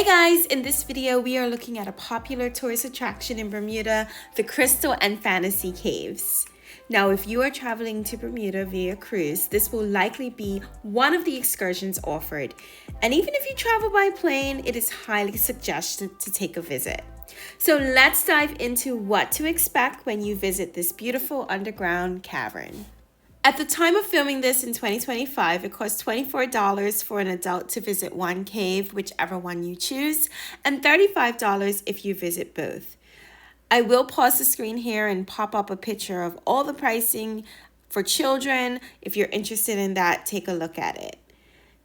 Hey guys, in this video we are looking at a popular tourist attraction in Bermuda, the Crystal and Fantasy Caves. Now, if you are traveling to Bermuda via cruise, this will likely be one of the excursions offered. And even if you travel by plane, it is highly suggested to take a visit. So let's dive into what to expect when you visit this beautiful underground cavern. At the time of filming this in 2025, it costs $24 for an adult to visit one cave, whichever one you choose, and $35 if you visit both. I will pause the screen here and pop up a picture of all the pricing for children. If you're interested in that, take a look at it.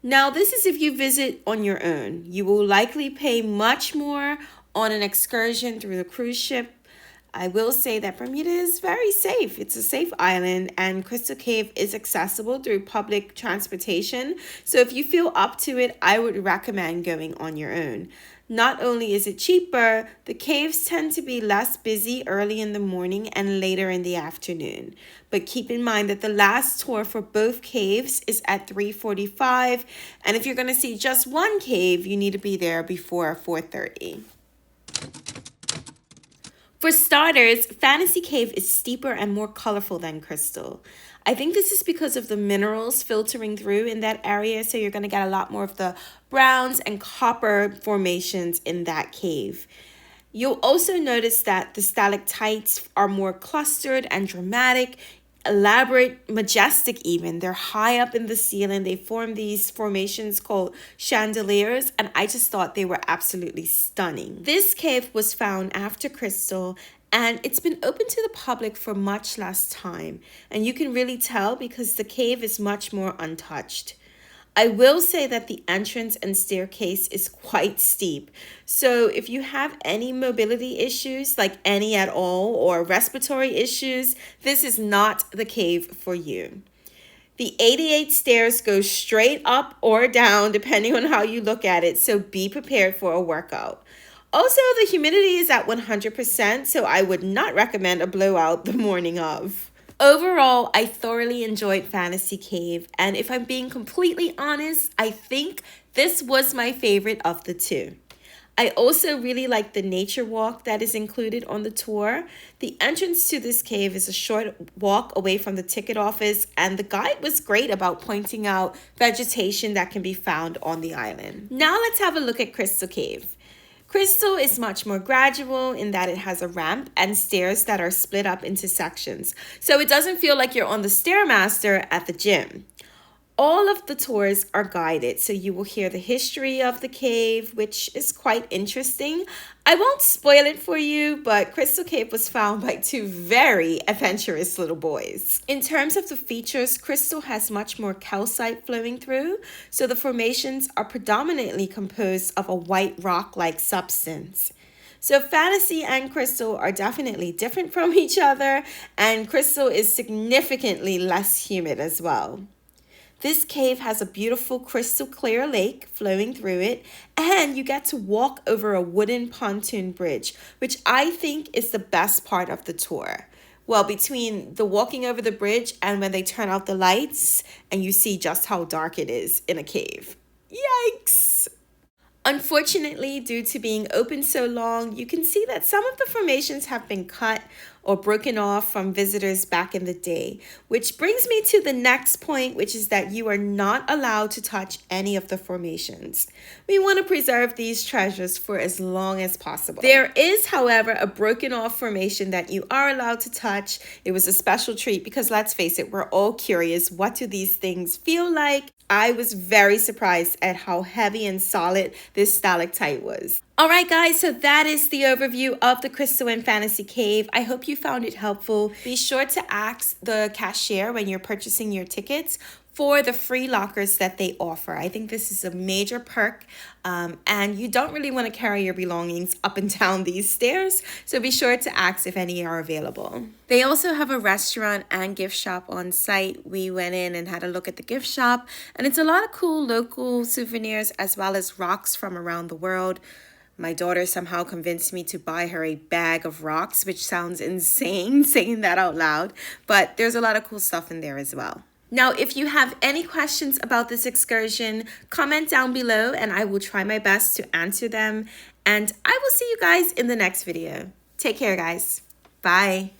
Now, this is if you visit on your own. You will likely pay much more on an excursion through the cruise ship. I will say that Bermuda is very safe. It's a safe island, and Crystal Cave is accessible through public transportation. So if you feel up to it, I would recommend going on your own. Not only is it cheaper, the caves tend to be less busy early in the morning and later in the afternoon. But keep in mind that the last tour for both caves is at 3:45, and if you're going to see just one cave, you need to be there before 4:30. For starters, Fantasy Cave is steeper and more colorful than Crystal. I think this is because of the minerals filtering through in that area, so you're going to get a lot more of the browns and copper formations in that cave. You'll also notice that the stalactites are more clustered and dramatic, elaborate, majestic even. They're high up in the ceiling. They form these formations called chandeliers, and I just thought they were absolutely stunning. This cave was found after Crystal, and it's been open to the public for much less time, and you can really tell because the cave is much more untouched. I will say that the entrance and staircase is quite steep. So if you have any mobility issues, like any at all, or respiratory issues, this is not the cave for you. The 88 stairs go straight up or down depending on how you look at it, so be prepared for a workout. Also, the humidity is at 100%, so I would not recommend a blowout the morning of. Overall, I thoroughly enjoyed Fantasy Cave, and if I'm being completely honest, I think this was my favorite of the two. I also really like the nature walk that is included on the tour. The entrance to this cave is a short walk away from the ticket office, and the guide was great about pointing out vegetation that can be found on the island. Now let's have a look at Crystal Cave. Crystal is much more gradual in that it has a ramp and stairs that are split up into sections, so it doesn't feel like you're on the Stairmaster at the gym. All of the tours are guided, so you will hear the history of the cave, which is quite interesting. I won't spoil it for you, but Crystal Cave was found by two very adventurous little boys. In terms of the features, Crystal has much more calcite flowing through, so the formations are predominantly composed of a white rock-like substance. So Fantasy and Crystal are definitely different from each other, and Crystal is significantly less humid as well. This cave has a beautiful crystal clear lake flowing through it, and you get to walk over a wooden pontoon bridge, which I think is the best part of the tour. Well, between the walking over the bridge and when they turn out the lights and you see just how dark it is in a cave. Yikes! Unfortunately, due to being open so long, you can see that some of the formations have been cut or broken off from visitors back in the day, which brings me to the next point, which is that you are not allowed to touch any of the formations. We want to preserve these treasures for as long as possible. There is, however, a broken off formation that you are allowed to touch. It was a special treat because let's face it, we're all curious. What do these things feel like? I was very surprised at how heavy and solid this stalactite was. All right, guys, so that is the overview of the Crystal and Fantasy Cave. I hope you found it helpful. Be sure to ask the cashier when you're purchasing your tickets for the free lockers that they offer. I think this is a major perk, and you don't really want to carry your belongings up and down these stairs, so be sure to ask if any are available. They also have a restaurant and gift shop on site. We went in and had a look at the gift shop, and it's a lot of cool local souvenirs as well as rocks from around the world. My daughter somehow convinced me to buy her a bag of rocks, which sounds insane saying that out loud, but there's a lot of cool stuff in there as well. Now, if you have any questions about this excursion, comment down below and I will try my best to answer them. And I will see you guys in the next video. Take care, guys. Bye.